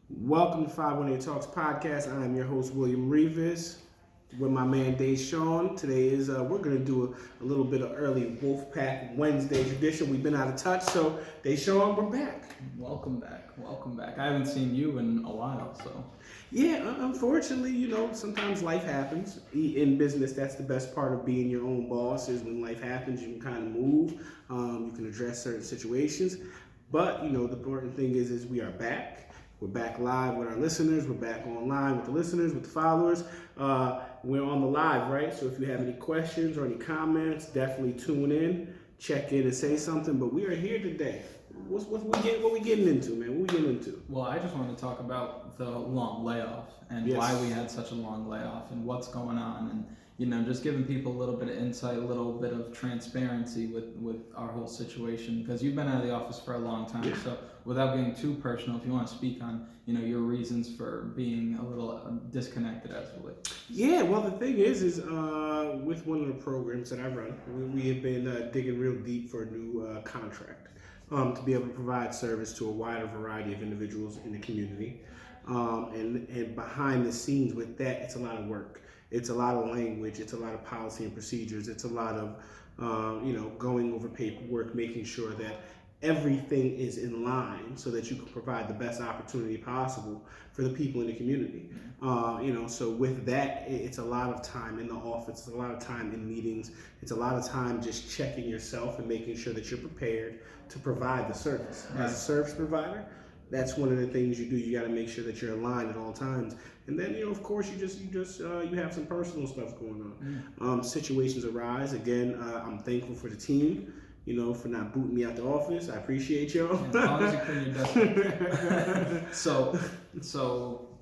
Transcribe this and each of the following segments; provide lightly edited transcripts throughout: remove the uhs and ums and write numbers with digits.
Welcome to 518 Talks Podcast. I am your host, William Rivas, with my man, Deshawn. Today is, we're going to do a little bit of early Wolfpack Wednesday tradition. We've been out of touch, so Deshawn, we're back. Welcome back. Welcome back. I haven't seen you in a while, so. Yeah, unfortunately, sometimes life happens. In business, that's the best part of being your own boss is when life happens, you can kind of move. You can address certain situations. But, the important thing is we are back. We're back live with our listeners. We're back online with the listeners, with the followers. We're on the live, right? So if you have any questions or any comments, definitely tune in, check in and say something. But we are here today. What we getting into, man? What we getting into? Well, I just want to talk about the long layoff and why we had such a long layoff and what's going on and, just giving people a little bit of insight, a little bit of transparency with our whole situation because you've been out of the office for a long time. Yeah. So without getting too personal, if you want to speak on, your reasons for being a little disconnected as of late. Yeah, well, the thing is with one of the programs that I run, we have been digging real deep for a new contract to be able to provide service to a wider variety of individuals in the community. And behind the scenes with that, it's a lot of work. It's a lot of language. It's a lot of policy and procedures. It's a lot of, going over paperwork, making sure that everything is in line so that you can provide the best opportunity possible for the people in the community. So with that, it's a lot of time in the office. It's a lot of time in meetings. It's a lot of time just checking yourself and making sure that you're prepared to provide the service. As a service provider, that's one of the things you do. You got to make sure that you're aligned at all times. And then, of course, you have some personal stuff going on. Situations arise. Again, I'm thankful for the team, for not booting me out the office. I appreciate y'all. As long as you clean your desk. So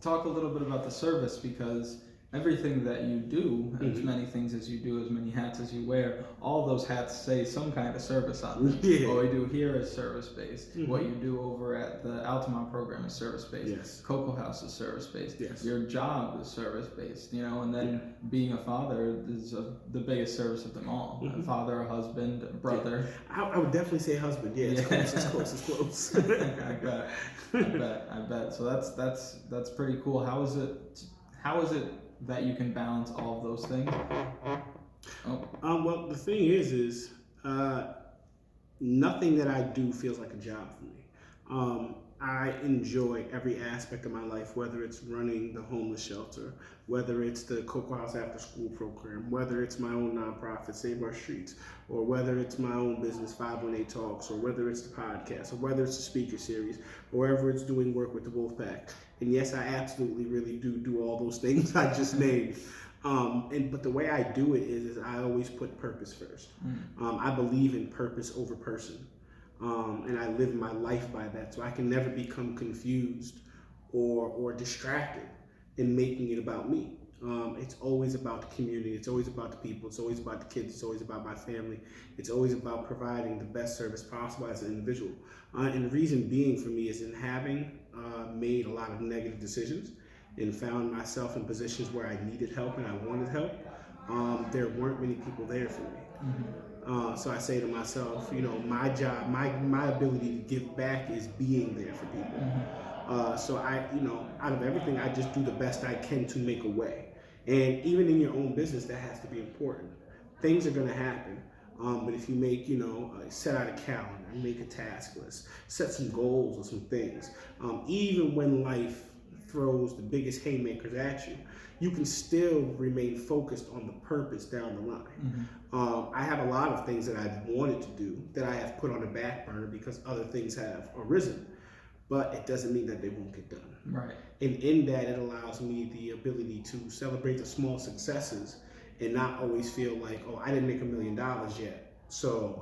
talk a little bit about the service because everything that you do, as many things as you do, as many hats as you wear, all those hats say some kind of service on them. Yeah. What we do here is service-based. What you do over at the Altamont program is service-based. Yes. Cocoa House is service-based. Yes. Your job is service-based, and then being a father is the biggest service of them all. A father, a husband, a brother. I would definitely say husband. Yeah, it's close. I bet. So that's pretty cool. How is it that you can balance all of those things? Well, the thing is nothing that I do feels like a job for me. I enjoy every aspect of my life, whether it's running the homeless shelter, whether it's the Cocoa House after school program, whether it's my own nonprofit, Save Our Streets, or whether it's my own business, 518 Talks, or whether it's the podcast, or whether it's the speaker series, or whether it's doing work with the Wolfpack. And yes, I absolutely really do all those things I just named. But the way I do it is I always put purpose first. I believe in purpose over person. And I live my life by that. So I can never become confused or distracted in making it about me. It's always about the community. It's always about the people. It's always about the kids. It's always about my family. It's always about providing the best service possible as an individual. And the reason being for me is in having made a lot of negative decisions and found myself in positions where I needed help and I wanted help, there weren't many people there for me. So I say to myself, my job, my ability to give back is being there for people. So I, out of everything, I just do the best I can to make a way. And even in your own business, that has to be important. Things are going to happen. But if you make, set out a calendar, make a task list, set some goals or some things, even when life throws the biggest haymakers at you, you can still remain focused on the purpose down the line. I have a lot of things that I've wanted to do that I have put on the back burner because other things have arisen, but it doesn't mean that they won't get done. Right. And in that, it allows me the ability to celebrate the small successes and not always feel like, I didn't make $1 million yet. So,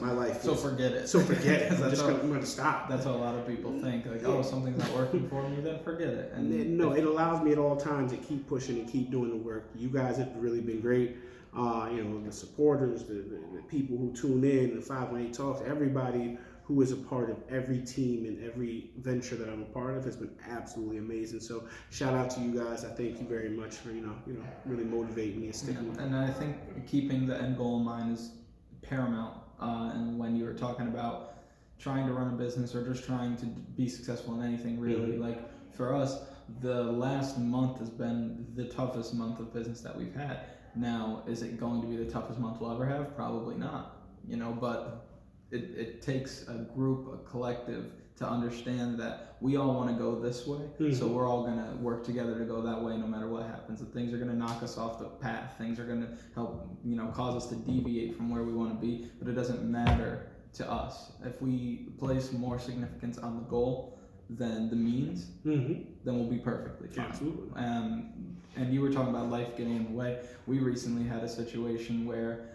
my life. So forget it. So forget it. I'm going to stop. That's what a lot of people think. Like, something's not working for me, then forget it. And no, it allows me at all times to keep pushing and keep doing the work. You guys have really been great. The supporters, the people who tune in, the 518 Talks, everybody who is a part of every team and every venture that I'm a part of has been absolutely amazing. So shout out to you guys. I thank you very much for really motivating me and sticking with me. And I think keeping the end goal in mind is paramount. And when you were talking about trying to run a business or just trying to be successful in anything, really, like for us, the last month has been the toughest month of business that we've had. Now, is it going to be the toughest month we'll ever have? Probably not. But it takes a group, a collective, to understand that we all want to go this way. Mm-hmm. So we're all going to work together to go that way no matter what happens. If things are going to knock us off the path, things are going to help, cause us to deviate from where we want to be, but it doesn't matter to us. If we place more significance on the goal than the means, then we'll be perfectly fine. Absolutely. And you were talking about life getting in the way. We recently had a situation where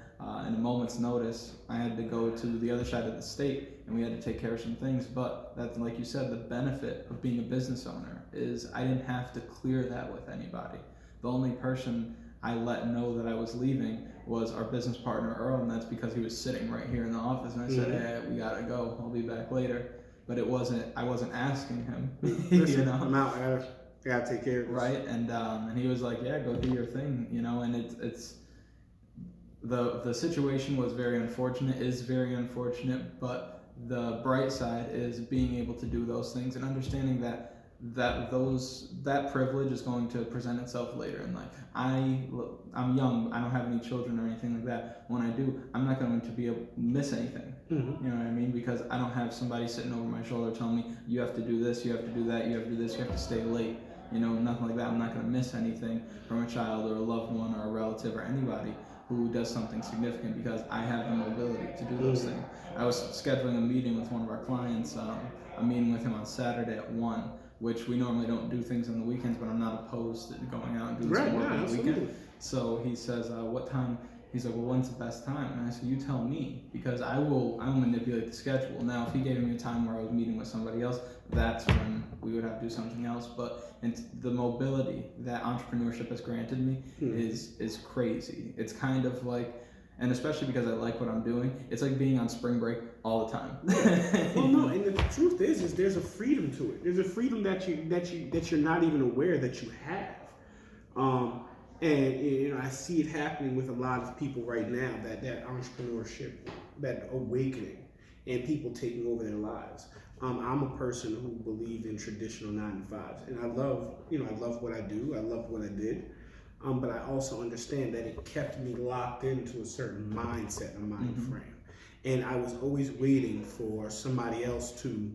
in a moment's notice, I had to go to the other side of the state and we had to take care of some things. But that, like you said, the benefit of being a business owner is I didn't have to clear that with anybody. The only person I let know that I was leaving was our business partner, Earl, and that's because he was sitting right here in the office. And I said, hey, we gotta go. I'll be back later. But I wasn't asking him. Listen, I'm out. I gotta take care of this. Right? And he was like, yeah, go do your thing, and it's the situation was very unfortunate, is very unfortunate, but the bright side is being able to do those things and understanding that privilege is going to present itself later in life. I'm young, I don't have any children or anything like that. When I do, I'm not going to be able to miss anything. Mm-hmm. You know what I mean? Because I don't have somebody sitting over my shoulder telling me, you have to do this, you have to do that, you have to do this, you have to stay late. Nothing like that. I'm not going to miss anything from a child or a loved one or a relative or anybody who does something significant because I have the mobility to do those things. I was scheduling a meeting with one of our clients, a meeting with him on Saturday at 1, which we normally don't do things on the weekends, but I'm not opposed to going out and doing some work on the weekend. So he says, what time? He's like, well, when's the best time? And I said, you tell me, because I will manipulate the schedule. Now, if he gave me a time where I was meeting with somebody else, that's when we would have to do something else. But the mobility that entrepreneurship has granted me is crazy. It's kind of like, and especially because I like what I'm doing, it's like being on spring break all the time. Well, no, and the truth is there's a freedom to it. There's a freedom that you're not even aware that you have. And I see it happening with a lot of people right now, that entrepreneurship, that awakening, and people taking over their lives. I'm a person who believed in traditional 9-to-5s, and I love what I do. I love what I did. But I also understand that it kept me locked into a certain mindset and mind frame. And I was always waiting for somebody else to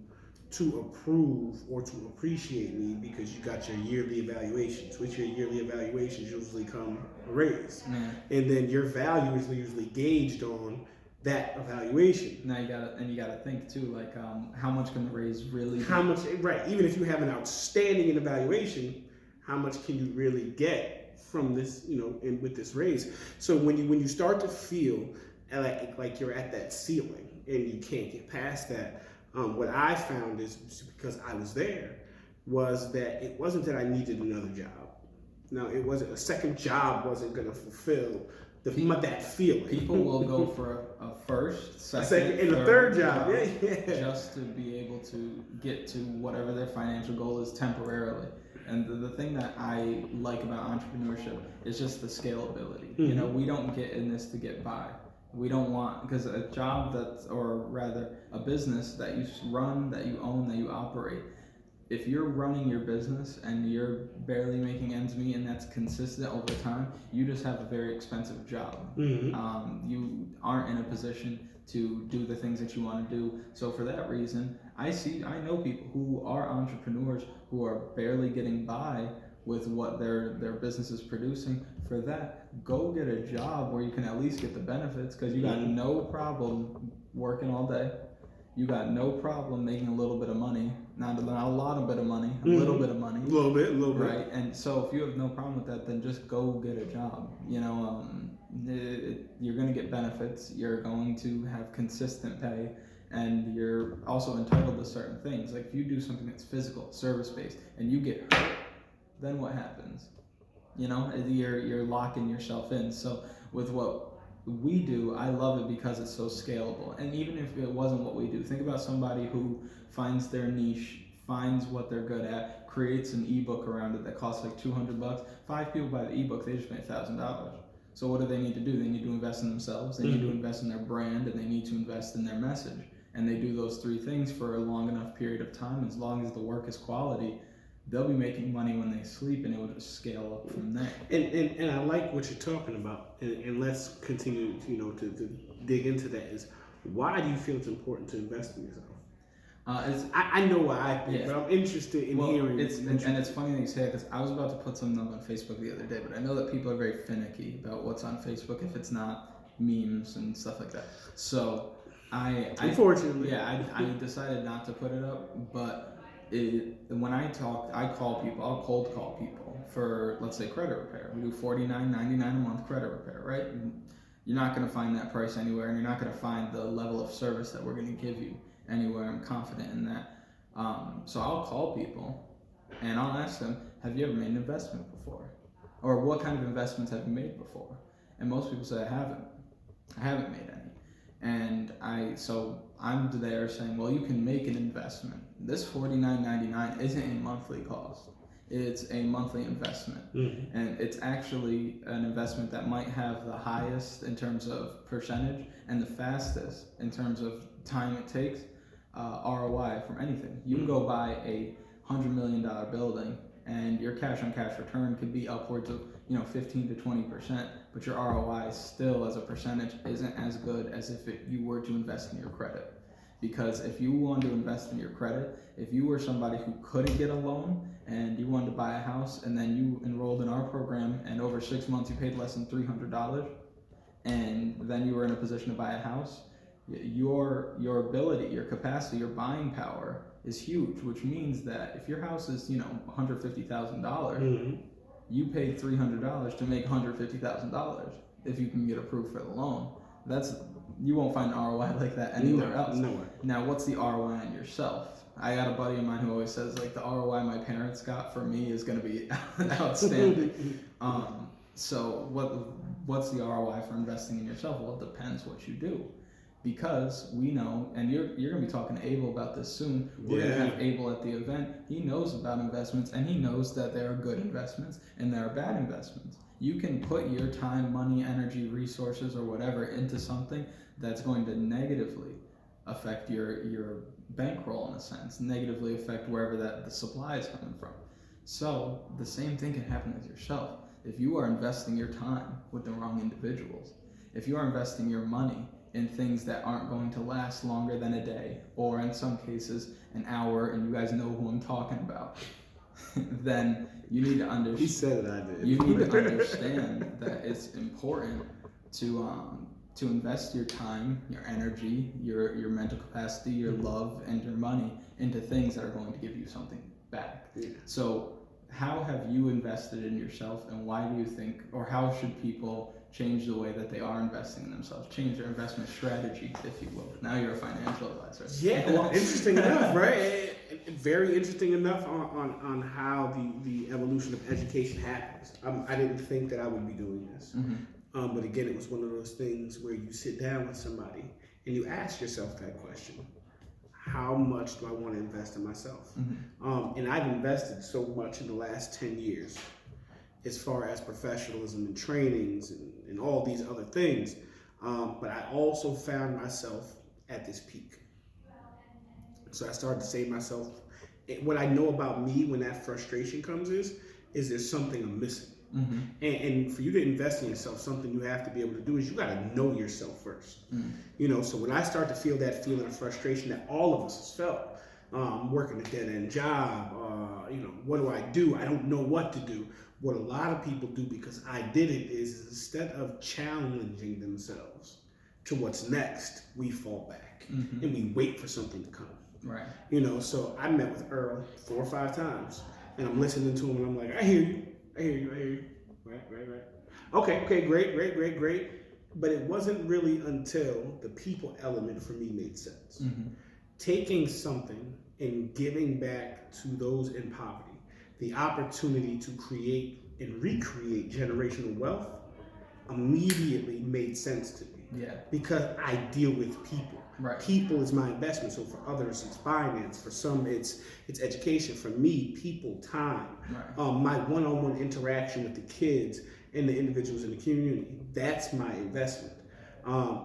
approve or to appreciate me because you got your yearly evaluations. With your yearly evaluations usually come a raise. And then your value is usually gauged on that evaluation. Now you gotta think too, like how much can the raise really be? How much, right? Even if you have an outstanding evaluation, how much can you really get from this, and with this raise? So when you start to feel like you're at that ceiling and you can't get past that, what I found is, because I was there, was that it wasn't that I needed another job. No, it wasn't. A second job wasn't going to fulfill that feeling. People will go for a first, second, and a third job. Just to be able to get to whatever their financial goal is temporarily. And the thing that I like about entrepreneurship is just the scalability. Mm-hmm. We don't get in this to get by. We don't want, because a job or rather a business that you run, that you own, that you operate, if you're running your business and you're barely making ends meet and that's consistent over time, you just have a very expensive job. Mm-hmm. You aren't in a position to do the things that you want to do. So for that reason, I know people who are entrepreneurs who are barely getting by with what their business is producing. For that, go get a job where you can at least get the benefits, because you got no problem working all day. You got no problem making a little bit of money. Not a lot of bit of money, a little bit of money. A little bit. Right, and so if you have no problem with that, then just go get a job. You're going to get benefits. You're going to have consistent pay. And you're also entitled to certain things. Like if you do something that's physical, service-based, and you get hurt, then what happens? You're locking yourself in. So with what we do, I love it because it's so scalable. And even if it wasn't what we do, think about somebody who finds their niche, finds what they're good at, creates an ebook around it that costs like $200. 5 people buy the ebook, they just made $1,000. So what do they need to do? They need to invest in themselves, they need to invest in their brand, and they need to invest in their message. And they do those 3 things for a long enough period of time. As long as the work is quality, they'll be making money when they sleep, and it will just scale up from there. And I like what you're talking about, and let's continue, to dig into that. Is why do you feel it's important to invest in yourself? I know why I think, but I'm interested in hearing. And it's funny that you say it, because I was about to put something up on Facebook the other day, but I know that people are very finicky about what's on Facebook if it's not memes and stuff like that. So unfortunately, I decided not to put it up. But when I talk, I'll cold call people for, let's say, credit repair. We do $49.99 a month credit repair, right? You're not going to find that price anywhere, and you're not going to find the level of service that we're going to give you anywhere. I'm confident in that. So I'll call people and I'll ask them, have you ever made an investment before? Or what kind of investments have you made before? And most people say, I haven't made any. And I'm there saying, well, you can make an investment. This $49.99 isn't a monthly cost. It's a monthly investment. Mm-hmm. And it's actually an investment that might have the highest in terms of percentage and the fastest in terms of time it takes, ROI from anything. You can go buy a $100 million building, and your cash on cash return could be upwards of 15 to 20%, but your ROI still as a percentage isn't as good as if you were to invest in your credit. Because if you wanted to invest in your credit, if you were somebody who couldn't get a loan and you wanted to buy a house, and then you enrolled in our program, and over 6 months you paid less than $300, and then you were in a position to buy a house, your ability, your capacity, your buying power is huge, which means that if your house is $150,000, mm-hmm. you paid $300 to make $150,000 if you can get approved for the loan. You won't find an ROI like that anywhere else. Nowhere. Now, what's the ROI on yourself? I got a buddy of mine who always says, like, the ROI my parents got for me is going to be outstanding. So what's the ROI for investing in yourself? Well, it depends what you do. Because we know, and you're going to be talking to Abel about this soon. We're going to have Abel at the event. He knows about investments, and he knows that there are good investments and there are bad investments. You can put your time, money, energy, resources, or whatever into something that's going to negatively affect your bankroll, in a sense, negatively affect wherever the supply is coming from. So the same thing can happen with yourself. If you are investing your time with the wrong individuals, if you are investing your money in things that aren't going to last longer than a day, or in some cases an hour, and you guys know who I'm talking about, then you need to understand. He said it, I did. You need to understand that it's important to invest your time, your energy, your mental capacity, your love, and your money into things that are going to give you something back. Yeah. So how have you invested in yourself, and why do you think, or how should people change the way that they are investing in themselves, change their investment strategy, if you will? Now you're a financial advisor. Yeah, well, interesting enough, right? Very interesting enough on how the evolution of education happens. I didn't think that I would be doing this. Mm-hmm. But again, it was one of those things where you sit down with somebody and you ask yourself that question. How much do I want to invest in myself? Mm-hmm. And I've invested so much in the last 10 years as far as professionalism and trainings and all these other things. But I also found myself at this peak. So I started to say to myself, what I know about me when that frustration comes is there's something I'm missing. Mm-hmm. And for you to invest in yourself, something you have to be able to do is you got to know yourself first. Mm-hmm. So when I start to feel that feeling of frustration that all of us has felt, working a dead-end job, what do? I don't know what to do. What a lot of people do, because I did it, is instead of challenging themselves to what's next, we fall back Mm-hmm. and we wait for something to come. Right. So I met with Earl 4 or 5 times, and I'm listening to him, and I'm like, I hear you. Right. Okay, great. But it wasn't really until the people element for me made sense. Mm-hmm. Taking something and giving back to those in poverty, the opportunity to create and recreate generational wealth immediately made sense to me. Yeah. Because I deal with people. Right. People is my investment. So for others, it's finance. For some, it's education. For me, people, time. Right. My one-on-one interaction with the kids and the individuals in the community. That's my investment.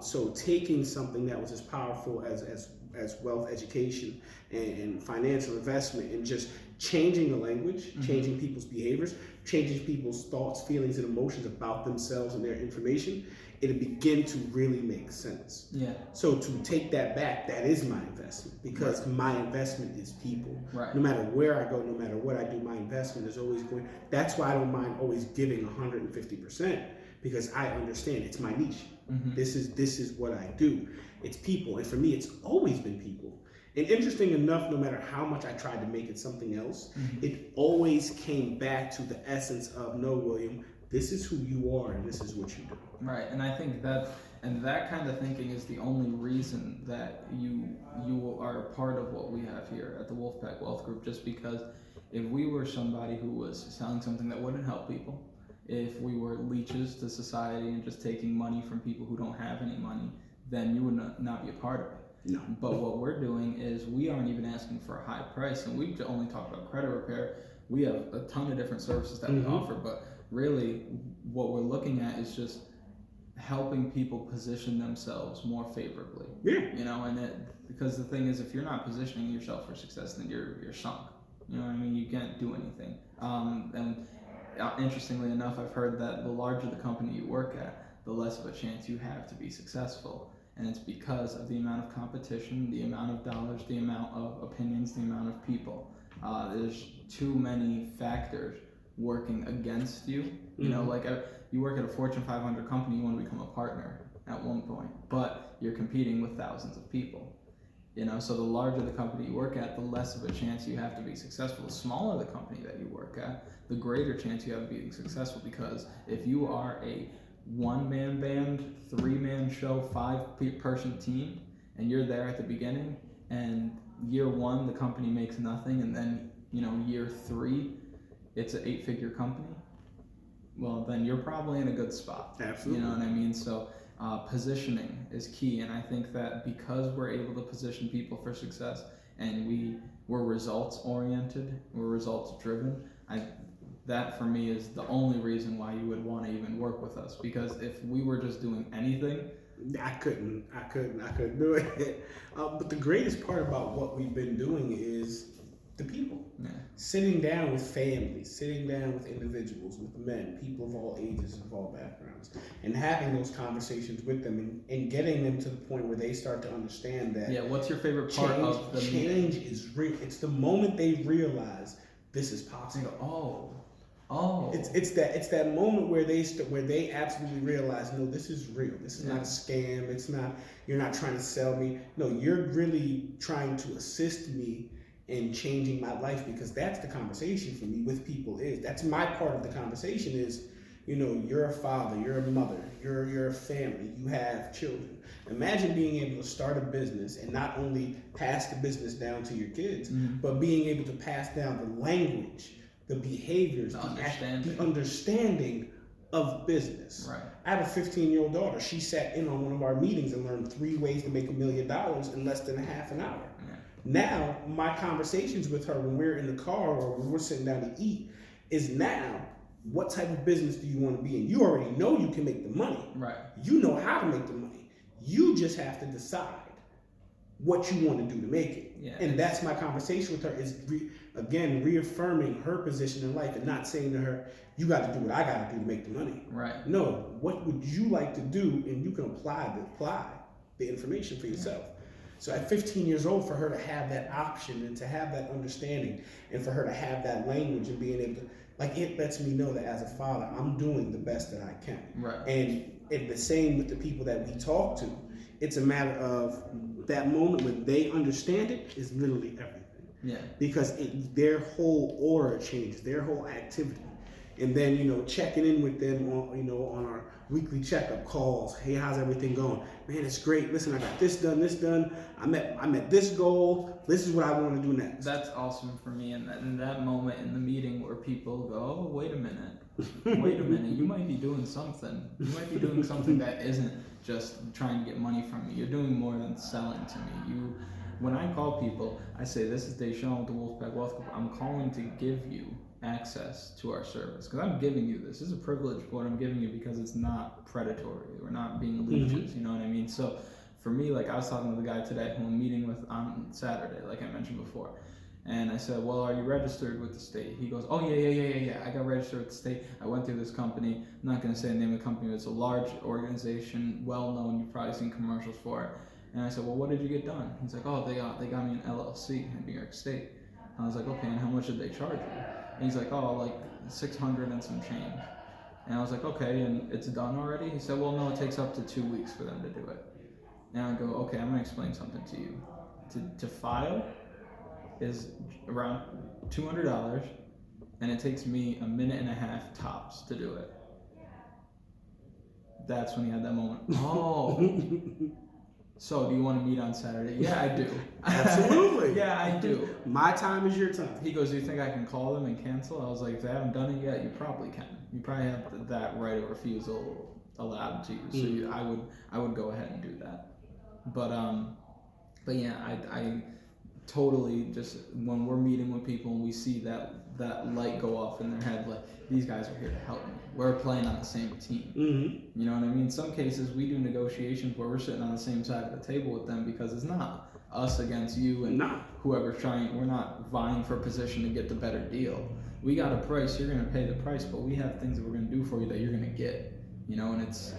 So taking something that was as powerful as as wealth education and financial investment, and just changing the language, changing people's behaviors, changing people's thoughts, feelings, and emotions about themselves and their information, it'll begin to really make sense. Yeah. So to take that back, that is my investment, because my investment is people. Right. No matter where I go, no matter what I do, my investment is always going. That's why I don't mind always giving 150%, because I understand it's my niche. This is what I do. It's people, and for me, it's always been people. And interesting enough, no matter how much I tried to make it something else, it always came back to the essence of, no, William, this is who you are and this is what you do. Right, and I think that kind of thinking is the only reason that you are a part of what we have here at the Wolfpack Wealth Group. Just because if we were somebody who was selling something that wouldn't help people, if we were leeches to society and just taking money from people who don't have any money, then you would not be a part of it. No. But what we're doing is we aren't even asking for a high price, and we only talk about credit repair. We have a ton of different services that we offer, but really what we're looking at is just helping people position themselves more favorably. Yeah. You know, and because the thing is, if you're not positioning yourself for success, then you're sunk. You know what I mean? You can't do anything. And interestingly enough, I've heard that the larger the company you work at, the less of a chance you have to be successful. And it's because of the amount of competition, the amount of dollars, the amount of opinions, the amount of people. There's too many factors working against you. You know, like you work at a Fortune 500 company, you want to become a partner at one point, but you're competing with thousands of people. You know, so the larger the company you work at, the less of a chance you have to be successful. The smaller the company that you work at, the greater chance you have of being successful, because if you are a one-man band, three-man show, five-person team, and you're there at the beginning, and year one the company makes nothing, and then, you know, year three it's an 8-figure company, well, then you're probably in a good spot. Absolutely. You know what I mean? So positioning is key, and I think that because we're able to position people for success, and we're results oriented, we're results driven, that for me is the only reason why you would want to even work with us. Because if we were just doing anything, I couldn't do it. But the greatest part about what we've been doing is the people. Yeah. Sitting down with families, sitting down with individuals, with men, people of all ages, of all backgrounds, and having those conversations with them, and getting them to the point where they start to understand that. Yeah, what's your favorite part of the change is real? It's the moment they realize this is possible. They go, It's that moment where they absolutely realize, no, this is real. This is not a scam. It's not, you're not trying to sell me. No, you're really trying to assist me in changing my life, because that's the conversation for me with people. That's my part of the conversation is, you know, you're a father, you're a mother, you're a family, you have children. Imagine being able to start a business and not only pass the business down to your kids, but being able to pass down the language, the behaviors, the understanding of business. Right. I have a 15-year-old daughter. She sat in on one of our meetings and learned 3 ways to make $1 million in less than a half an hour. Yeah. Now, my conversations with her when we're in the car or when we're sitting down to eat is now, what type of business do you want to be in? You already know you can make the money. Right. You know how to make the money. You just have to decide what you want to do to make it. Yeah, and that's my conversation with her is, again, reaffirming her position in life and not saying to her, you got to do what I got to do to make the money. Right. No, what would you like to do? And you can apply the information for yourself. Yeah. So at 15 years old, for her to have that option and to have that understanding and for her to have that language and being able to, like, it lets me know that as a father, I'm doing the best that I can. Right. And the same with the people that we talk to. It's a matter of that moment when they understand it is literally everything. Yeah. Because their whole aura changes, their whole activity. And then, you know, checking in with them on, you know, on our weekly checkup calls. Hey, how's everything going? Man, it's great. Listen, I got this done. I met this goal. This is what I want to do next. That's awesome for me. And in that moment in the meeting where people go, oh, wait a minute. You might be doing something. You might be doing something that isn't just trying to get money from me. You're doing more than selling to me. When I call people, I say, this is Deshaun with the Wolfpack Wealth Group. I'm calling to give you access to our service, because I'm giving you this. This is a privilege, but I'm giving you because it's not predatory. We're not being leeches, you know what I mean? So for me, like I was talking to the guy today who I'm meeting with on Saturday, like I mentioned before. And I said, well, are you registered with the state? He goes, oh, yeah. I got registered with the state. I went through this company. I'm not going to say the name of the company, but it's a large organization, well-known. You've probably seen commercials for it. And I said, well, what did you get done? He's like, oh, they got me an LLC in New York State. I was like, okay, and how much did they charge you? And he's like, oh, like 600 and some change. And I was like, okay, and it's done already? He said, well, no, it takes up to 2 weeks for them to do it. And I go, okay, I'm going to explain something to you. To file is around $200, and it takes me a minute and a half tops to do it. That's when he had that moment. Oh. So, do you want to meet on Saturday? Yeah, I do. Absolutely. Yeah, I do. My time is your time. He goes, do you think I can call them and cancel? I was like, if they haven't done it yet, you probably can. You probably have that right of refusal allowed to you. So I would go ahead and do that. But yeah, I totally just, when we're meeting with people and we see that light go off in their head, like, these guys are here to help me. We're playing on the same team. Mm-hmm. You know what I mean? In some cases, we do negotiations where we're sitting on the same side of the table with them because it's not us against you and whoever's trying. We're not vying for a position to get the better deal. We got a price, you're going to pay the price, but we have things that we're going to do for you that you're going to get. You know, and it's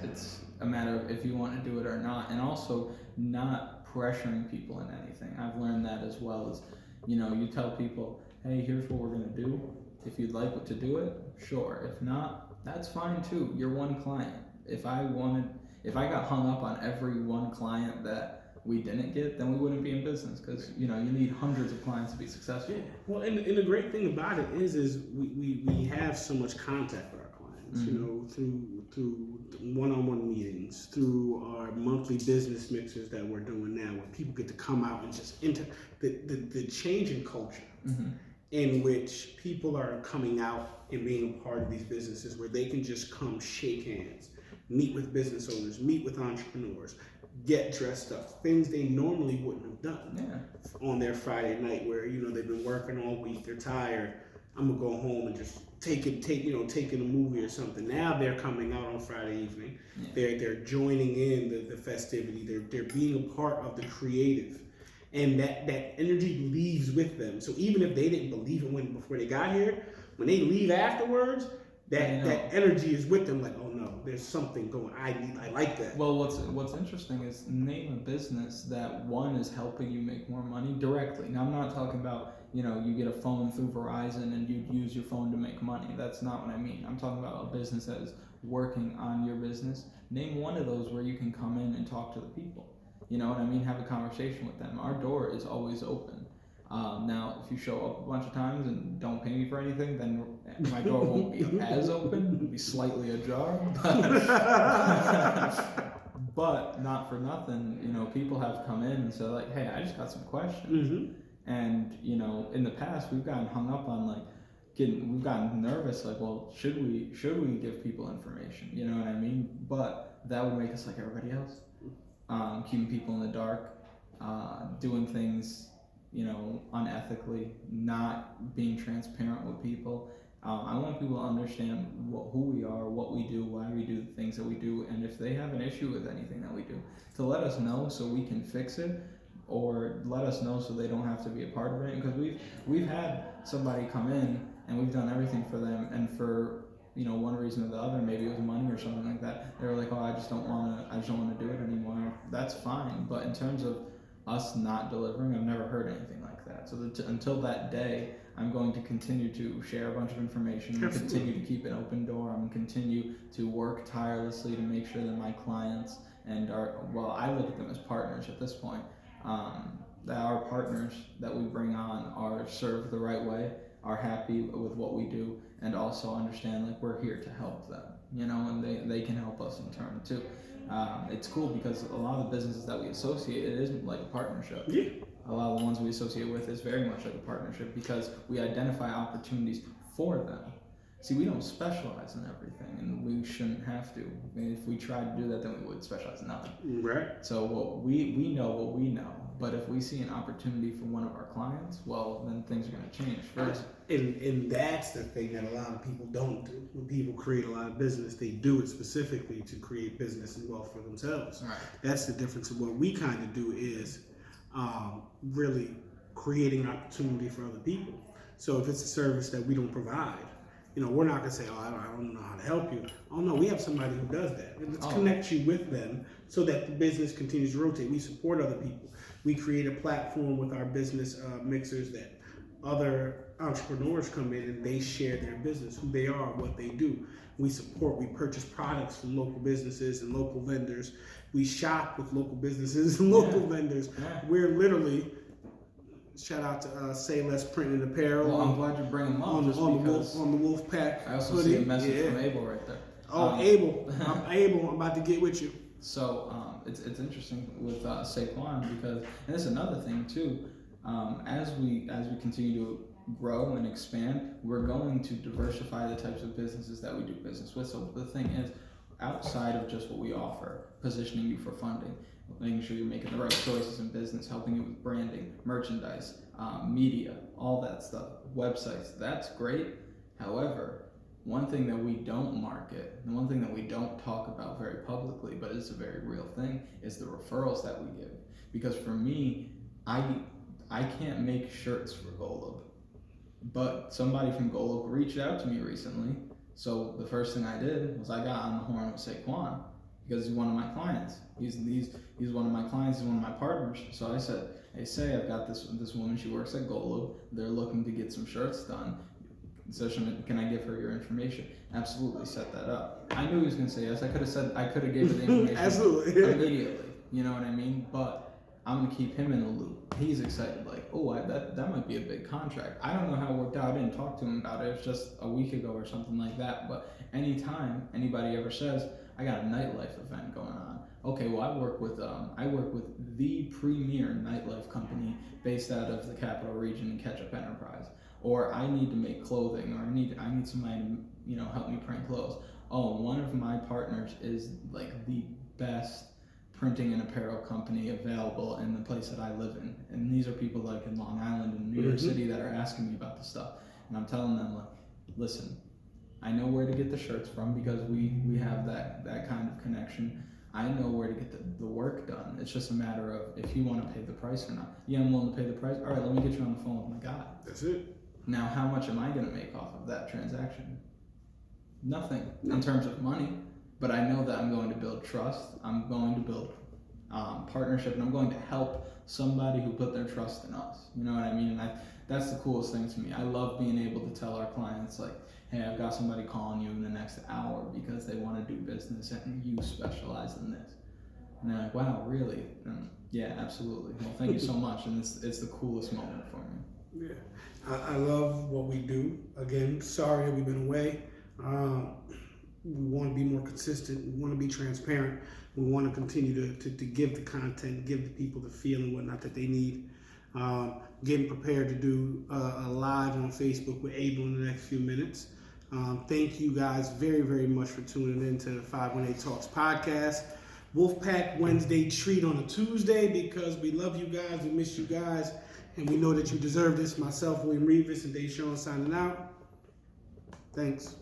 a matter of if you want to do it or not. And also not pressuring people in anything. I've learned that as well. As, you know, you tell people, hey, here's what we're going to do. If you'd like to do it, sure. If not, that's fine too. You're one client. If I got hung up on every one client that we didn't get, then we wouldn't be in business, because you need hundreds of clients to be successful. Yeah. Well, and the great thing about it is we have so much contact with our clients, through one-on-one meetings, through our monthly business mixers that we're doing now, where people get to come out and just the change in culture. Mm-hmm. In which people are coming out and being a part of these businesses, where they can just come shake hands, meet with business owners, meet with entrepreneurs, get dressed up, things they normally wouldn't have done on their Friday night, where they've been working all week, they're tired. I'm gonna go home and just taking a movie or something. Now they're coming out on Friday evening. Yeah. They're joining in the festivity. They're being a part of the creative. And that energy leaves with them. So even if they didn't believe it before they got here, when they leave afterwards, that energy is with them. Like, oh no, there's something going. I like that. Well, what's interesting is, name a business that one is helping you make more money directly. Now, I'm not talking about you get a phone through Verizon and you use your phone to make money. That's not what I mean. I'm talking about a business that is working on your business. Name one of those where you can come in and talk to the people. You know what I mean? Have a conversation with them. Our door is always open. Now, if you show up a bunch of times and don't pay me for anything, then my door won't be as open. It'll be slightly ajar. But not for nothing, people have come in and said, like, hey, I just got some questions. Mm-hmm. And, in the past, we've gotten hung up on, we've gotten nervous, like, well, should we give people information? You know what I mean? But that would make us like everybody else. Keeping people in the dark, doing things, unethically, not being transparent with people. I want people to understand who we are, what we do, why we do the things that we do, and if they have an issue with anything that we do, to let us know so we can fix it, or let us know so they don't have to be a part of it. Because we've had somebody come in and we've done everything for them, and for one reason or the other, maybe it was money or something like that, they were like, oh, I just don't want to do it anymore. That's fine. But in terms of us not delivering, I've never heard anything like that. So until that day, I'm going to continue to share a bunch of information. I'm going to continue to keep an open door. I'm going to continue to work tirelessly to make sure that my clients and I look at them as partners at this point, that our partners that we bring on are served the right way, are happy with what we do, and also understand we're here to help them, and they can help us in turn too. It's cool because a lot of the businesses that we associate, it isn't like a partnership. Yeah. A lot of the ones we associate with is very much like a partnership, because we identify opportunities for them. See, we don't specialize in everything, and we shouldn't have to. I mean, if we tried to do that, then we would specialize in nothing. Right. So what we know what we know. But if we see an opportunity for one of our clients, well, then things are going to change. First, and that's the thing that a lot of people don't do. When people create a lot of business, they do it specifically to create business and wealth for themselves. right. That's the difference. Of what we kind of do is really creating opportunity for other people. So if it's a service that we don't provide, we're not gonna say, "Oh, I don't know how to help you." Oh no, we have somebody who does that. And let's connect you with them so that the business continues to rotate. We support other people. We create a platform with our business mixers that other entrepreneurs come in and they share their business, who they are, what they do. We support. We purchase products from local businesses and local vendors. We shop with local businesses and local vendors. Yeah. We're literally. Shout out to Say Less Print and Apparel. Well, I'm glad you bring them up. On the Wolfpack. I also hoodie. see a message from Abel right there. Abel. I'm Abel. I'm about to get with you. So it's interesting with Saquon because, and this is another thing too. As we continue to grow and expand, we're going to diversify the types of businesses that we do business with. So the thing is, outside of just what we offer, positioning you for funding, making sure you're making the right choices in business, helping you with branding, merchandise, media, all that stuff, websites, that's great. However, one thing that we don't market, and one thing that we don't talk about very publicly, but it's a very real thing, is the referrals that we give. Because for me, I can't make shirts for Golub, but somebody from Golub reached out to me recently. So the first thing I did was I got on the horn with Saquon because he's one of my clients. He's one of my clients. He's one of my partners. So I said, "Hey, Say, I've got this woman. She works at Golub. They're looking to get some shirts done. So can I give her your information?" Absolutely, set that up. I knew he was going to say yes. I could have gave her the information Absolutely. immediately. You know what I mean? But I'm going to keep him in the loop. He's excited, like, oh, that might be a big contract. I don't know how it worked out. I didn't talk to him about it. It was just a week ago or something like that. But anytime anybody ever says, "I got a nightlife event going on," okay, well, I work with the premier nightlife company based out of the Capital Region and Ketchup Enterprise. Or I need to make clothing, or I need somebody to help me print clothes. Oh, one of my partners is like the best printing and apparel company available in the place that I live in. And these are people like in Long Island and New York City that are asking me about this stuff. And I'm telling them, like, listen, I know where to get the shirts from because we have that kind of connection. I know where to get the work done. It's just a matter of if you want to pay the price or not. Yeah, I'm willing to pay the price. All right, let me get you on the phone with my guy. That's it. Now, how much am I going to make off of that transaction? Nothing in terms of money, but I know that I'm going to build trust. I'm going to build partnership, and I'm going to help somebody who put their trust in us. You know what I mean? And that's the coolest thing to me. I love being able to tell our clients, like, "Hey, I've got somebody calling you in the next hour because they want to do business and you specialize in this." And they're like, "Wow, really?" Yeah, absolutely. Well, thank you so much. And it's the coolest moment for me. Yeah, I love what we do. Again, sorry that we've been away. We want to be more consistent. We want to be transparent. We want to continue to give the content, give the people the feel and whatnot that they need. Getting prepared to do a live on Facebook with Abel in the next few minutes. Thank you guys very, very much for tuning in to the 518 Talks podcast. Wolfpack Wednesday treat on a Tuesday because we love you guys, we miss you guys, and we know that you deserve this. Myself, William Revis, and Dave Sean signing out. Thanks.